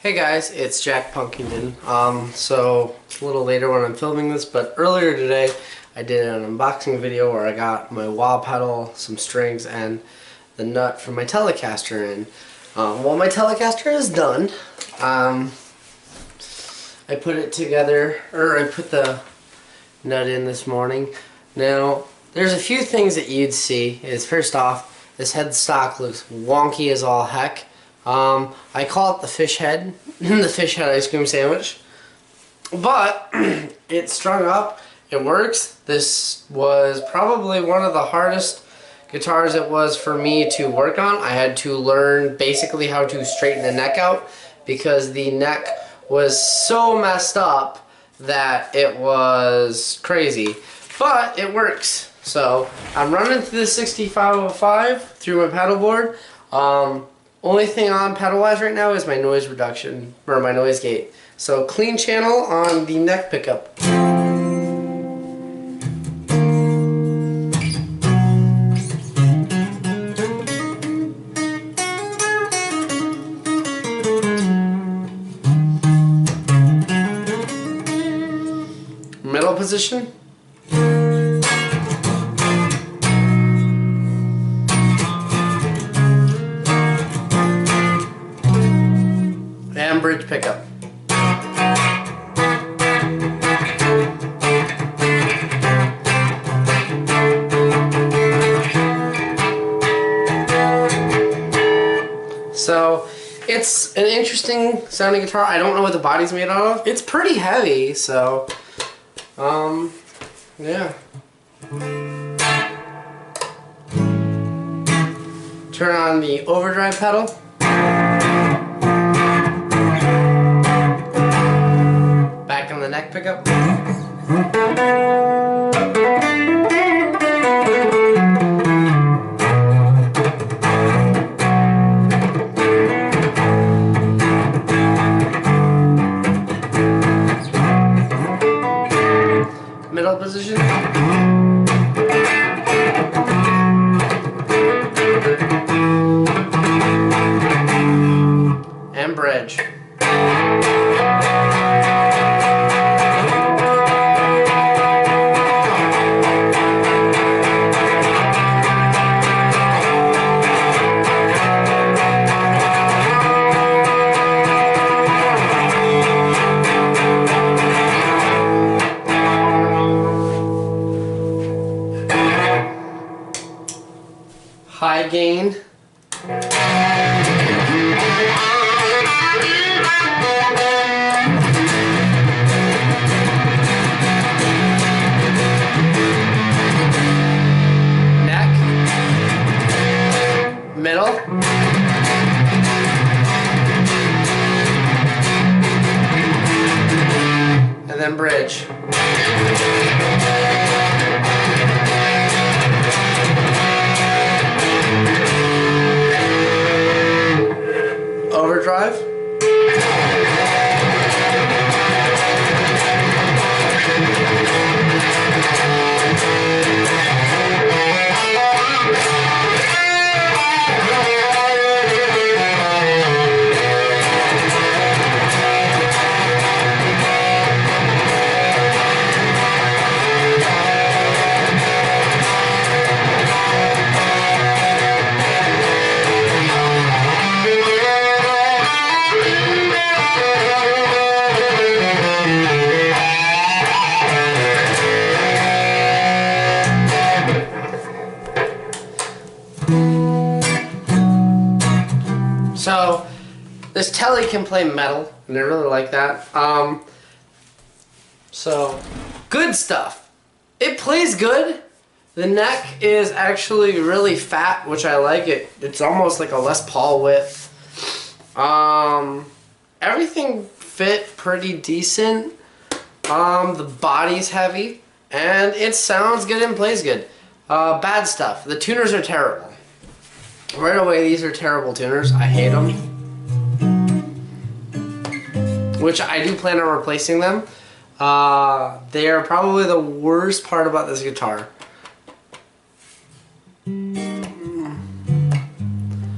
Hey guys, it's Jack Punkington. So it's a little later when I'm filming this, but earlier today I did an unboxing video where I got my wah pedal, some strings, and the nut from my telecaster in. Well, my telecaster is done. I put it together, or I put the nut in this morning. Now, there's a few things that you'd see. Is first off, this headstock looks wonky as all heck. I call it the fish head, the fish head ice cream sandwich, but it's strung up, it works. This was probably one of the hardest guitars it was for me to work on. I had to learn basically how to straighten the neck out because the neck was so messed up that it was crazy, but it works. So I'm running through the 6505 through my pedal board. Only thing on pedal-wise right now is my noise reduction, or my noise gate. So clean channel on the neck pickup. Middle position. And bridge pickup. So it's an interesting sounding guitar. I don't know what the body's made out of. It's pretty heavy, so yeah. Turn on the overdrive pedal. The neck pickup. Middle position. And bridge. High gain. Neck. Middle. And then bridge. Overdrive. So this Tele can play metal, and I really like that. So good stuff. It plays good. The neck is actually really fat, which I like it. It's almost like a Les Paul width. Everything fit pretty decent. The body's heavy, and it sounds good and plays good. Bad stuff. The tuners are terrible. Right away, these are terrible tuners. I hate them. Which I do plan on replacing them. They are probably the worst part about this guitar.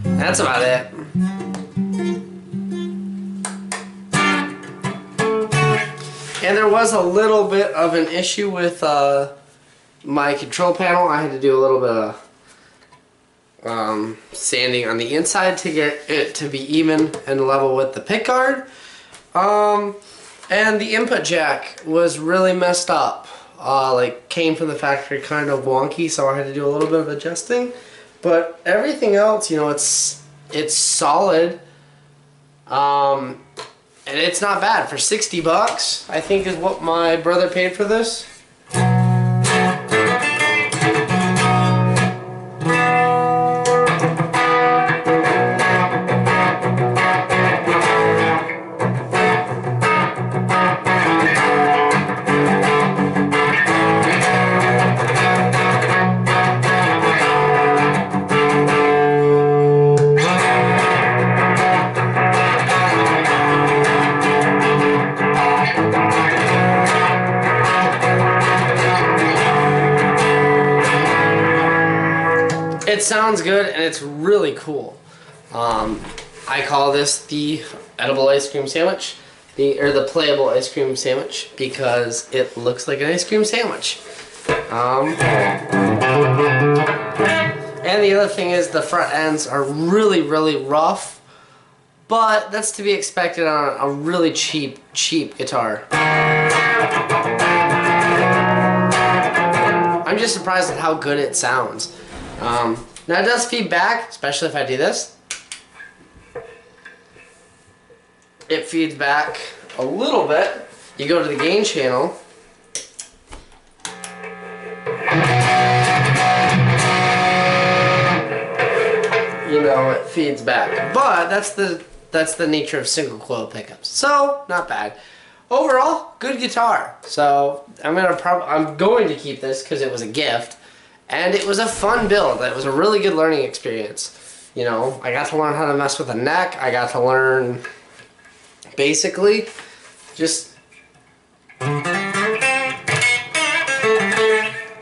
That's about it. And there was a little bit of an issue with my control panel. I had to do a little bit of sanding on the inside to get it to be even and level with the pick guard. And the input jack was really messed up. Like came from the factory kind of wonky, so I had to do a little bit of adjusting. But everything else, you know, it's solid. And it's not bad for 60 bucks, I think is what my brother paid for this. It sounds good and it's really cool. I call this the edible ice cream sandwich, or the playable ice cream sandwich, because it looks like an ice cream sandwich. And the other thing is the front ends are really, really rough, but that's to be expected on a really cheap guitar. I'm just surprised at how good it sounds. Now it does feedback, especially if I do this. It feeds back a little bit. You go to the gain channel. You know, it feeds back. But that's the nature of single coil pickups. So, not bad. Overall, good guitar. So, I'm going to keep this because it was a gift. And it was a fun build. It was a really good learning experience. You know, I got to learn how to mess with a neck. I got to learn, basically, just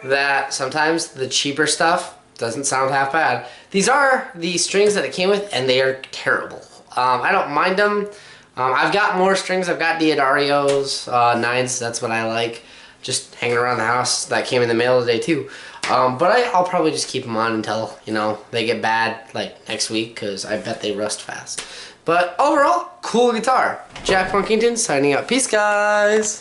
that sometimes the cheaper stuff doesn't sound half bad. These are the strings that it came with, and they are terrible. I don't mind them. I've got more strings. I've got Diodarios, 9s. That's what I like. Just hanging around the house. That came in the mail today too. But I'll probably just keep them on until, you know, they get bad, like next week, because I bet they rust fast. But overall, cool guitar. Jack Punkington signing out. Peace, guys.